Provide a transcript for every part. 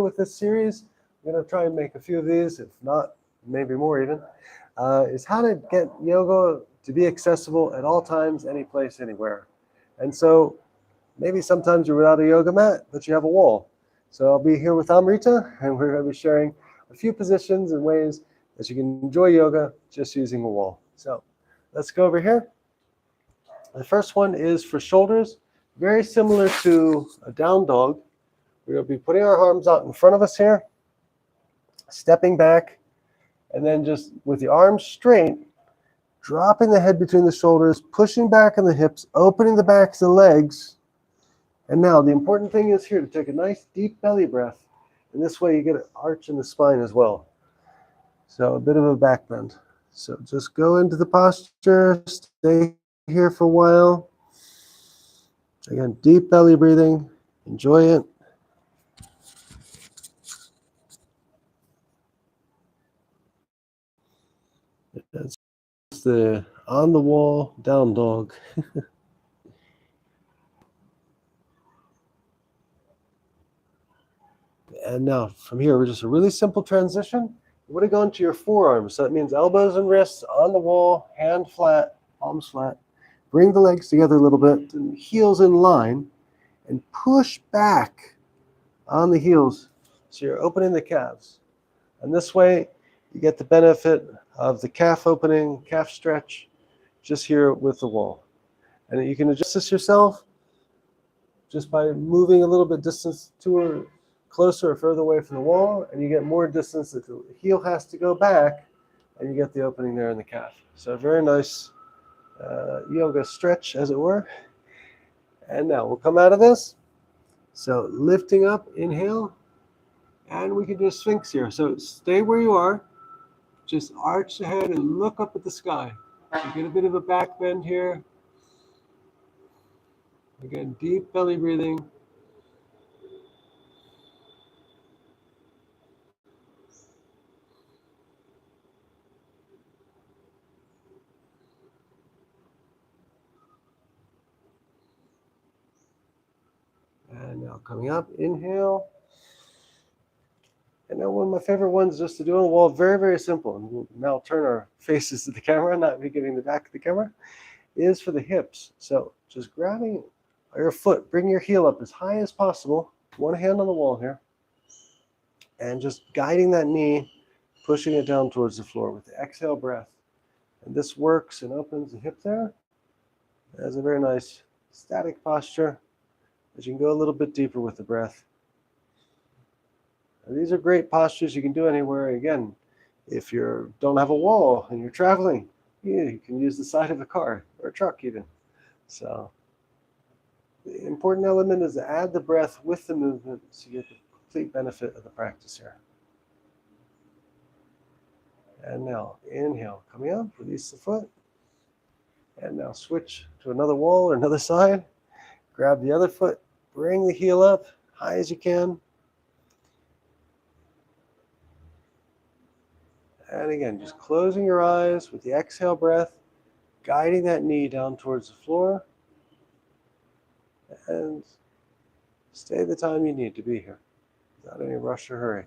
with this series, I'm going to try and make a few of these, if not, maybe more even, is how to get yoga to be accessible at all times, any place, anywhere. And so maybe sometimes you're without a yoga mat, but you have a wall. So I'll be here with Amrita, and we're going to be sharing a few positions and ways that you can enjoy yoga just using a wall. So let's go over here. The first one is for shoulders, very similar to a down dog. We're going to be putting our arms out in front of us here, stepping back, and then just with the arms straight, dropping the head between the shoulders, pushing back on the hips, opening the backs of the legs. And now the important thing is here to take a nice deep belly breath. And this way you get an arch in the spine as well. So a bit of a back bend. So just go into the posture, stay here for a while. Again, deep belly breathing. Enjoy it. That's the on the wall down dog. And now from here, we're just a really simple transition. You want to go into your forearms. So that means elbows and wrists on the wall, hand flat, palms flat. Bring the legs together a little bit, and heels in line, and push back on the heels. So you're opening the calves. And this way, you get the benefit of the calf opening, calf stretch, just here with the wall. And you can adjust this yourself just by moving a little bit distance to or closer or further away from the wall, and you get more distance that the heel has to go back, and you get the opening there in the calf. So a very nice yoga stretch, as it were. And now we'll come out of this. So lifting up, inhale, and we can do a sphinx here. So stay where you are, just arch the head and look up at the sky. You get a bit of a back bend here. Again, deep belly breathing. And now coming up, inhale. And now one of my favorite ones just to do on the wall, very, very simple. And we'll now turn our faces to the camera, not me getting the back of the camera, is for the hips. So just grabbing your foot, bring your heel up as high as possible. One hand on the wall here. And just guiding that knee, pushing it down towards the floor with the exhale breath. And this works and opens the hip there. That's a very nice static posture as you can go a little bit deeper with the breath. And these are great postures you can do anywhere. Again, if you don't have a wall and you're traveling, you can use the side of a car or a truck even. So the important element is to add the breath with the movement so you get the complete benefit of the practice here. And now inhale, coming up, release the foot. And now switch to another wall or another side. Grab the other foot, bring the heel up high as you can. And again, just closing your eyes with the exhale breath, guiding that knee down towards the floor. And stay the time you need to be here, without any rush or hurry.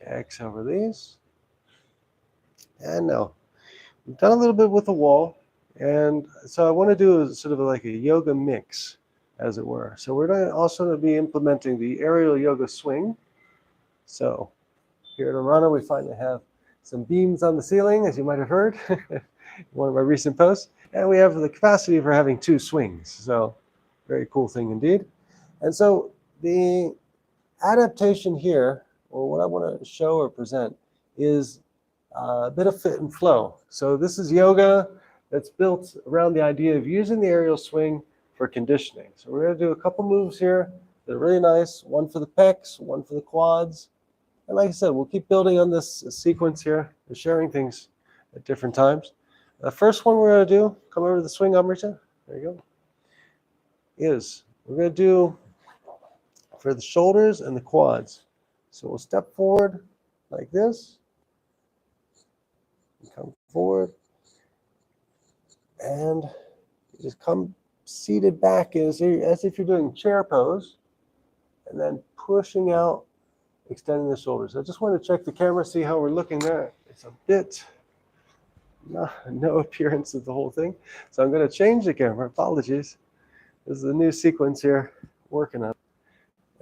Exhale, release. And now, we've done a little bit with the wall. And so I want to do sort of like a yoga mix, as it were. So we're also going to be implementing the aerial yoga swing. So here at Orana, we finally have some beams on the ceiling, as you might have heard, one of my recent posts. And we have the capacity for having 2 swings. So very cool thing indeed. And so the adaptation here, or what I want to show or present, is a bit of fit and flow. So this is yoga that's built around the idea of using the aerial swing for conditioning. So we're going to do a couple moves here that are really nice, one for the pecs, one for the quads. And like I said, we'll keep building on this sequence here and sharing things at different times. The first one we're going to do, come over to the swing, Amrita. There you go. Is we're going to do for the shoulders and the quads. So we'll step forward like this. Come forward. And just come seated back as if you're doing chair pose. And then pushing out, extending the shoulders. I just want to check the camera, see how we're looking there. It's a bit, no appearance of the whole thing. So I'm going to change the camera. Apologies. This is a new sequence here, working on it.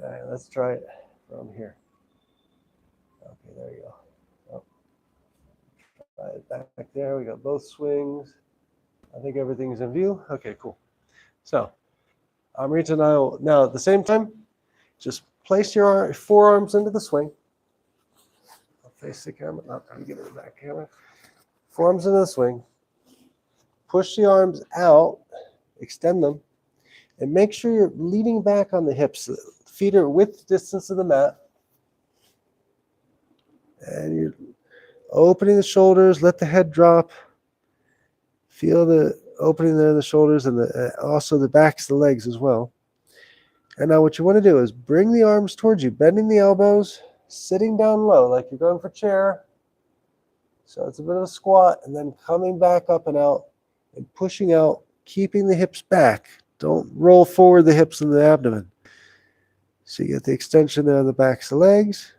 All right, let's try it from here. Okay, there you go. Oh. Try it back there. We got both swings. I think everything's in view. Okay, cool. So Amrita and I will now at the same time, just place your forearms into the swing. I'll face the camera. Not trying to get it in the back camera. Forearms into the swing. Push the arms out, extend them, and make sure you're leaning back on the hips. Feet are width distance of the mat. And you're opening the shoulders, let the head drop. Feel the opening there in the shoulders and also the backs of the legs as well. And now what you want to do is bring the arms towards you, bending the elbows, sitting down low like you're going for chair. So it's a bit of a squat, and then coming back up and out and pushing out, keeping the hips back. Don't roll forward the hips and the abdomen. So you get the extension there on the backs of the legs.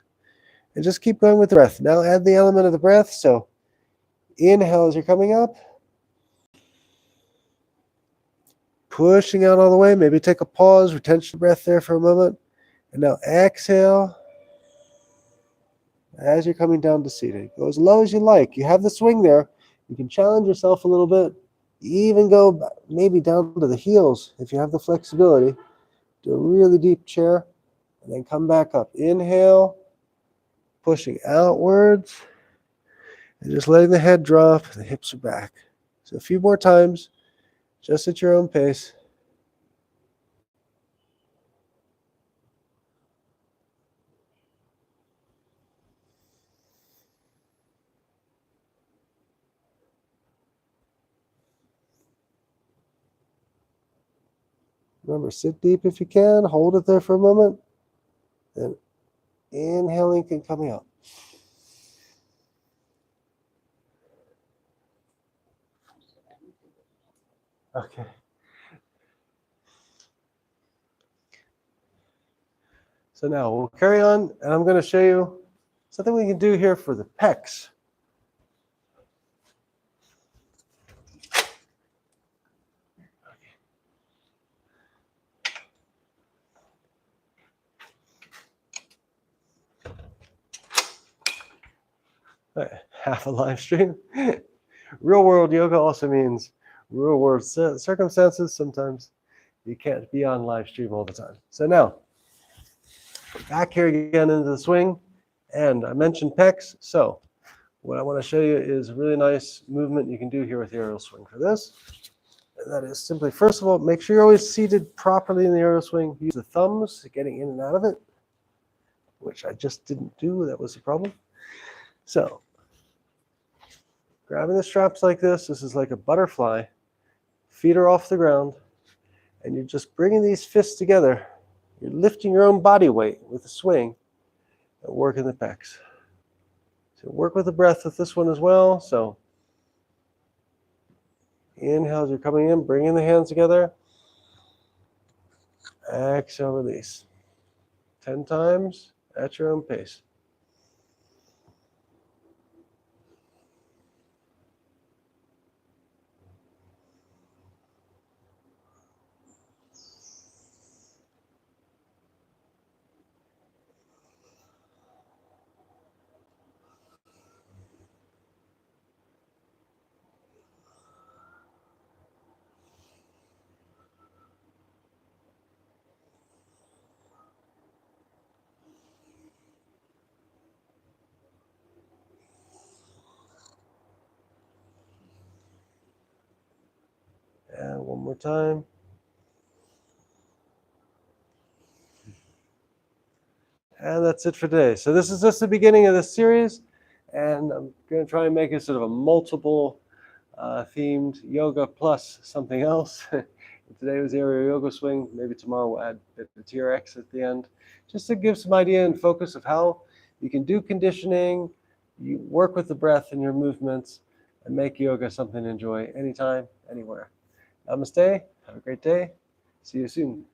And just keep going with the breath. Now add the element of the breath. So inhale as you're coming up. Pushing out all the way. Maybe take a pause, retention breath there for a moment. And now exhale as you're coming down to seated. Go as low as you like. You have the swing there. You can challenge yourself a little bit. Even go maybe down to the heels if you have the flexibility. Do a really deep chair and then come back up. Inhale, pushing outwards and just letting the head drop. The hips are back. So a few more times, just at your own pace. Remember, sit deep if you can. Hold it there for a moment. Then inhaling and coming out. Okay. So now we'll carry on, and I'm going to show you something we can do here for the pecs. Half a live stream. Real world yoga also means real world circumstances. Sometimes you can't be on live stream all the time. So now, back here again into the swing. And I mentioned pecs. So what I want to show you is a really nice movement you can do here with the aerial swing for this. And that is simply, first of all, make sure you're always seated properly in the aerial swing. Use the thumbs, getting in and out of it, which I just didn't do. That was the problem. So grabbing the straps like this is like a butterfly. Feet are off the ground, and you're just bringing these fists together. You're lifting your own body weight with the swing and working the pecs. So work with the breath with this one as well. So inhale as you're coming in, bringing the hands together. Exhale, release. 10 times at your own pace. And one more time. And that's it for today. So this is just the beginning of this series, and I'm going to try and make it sort of a multiple themed yoga plus something else. Today was aerial yoga swing. Maybe tomorrow we'll add a bit of TRX at the end, just to give some idea and focus of how you can do conditioning, you work with the breath and your movements, and make yoga something to enjoy anytime, anywhere. Namaste. Have a great day. See you soon.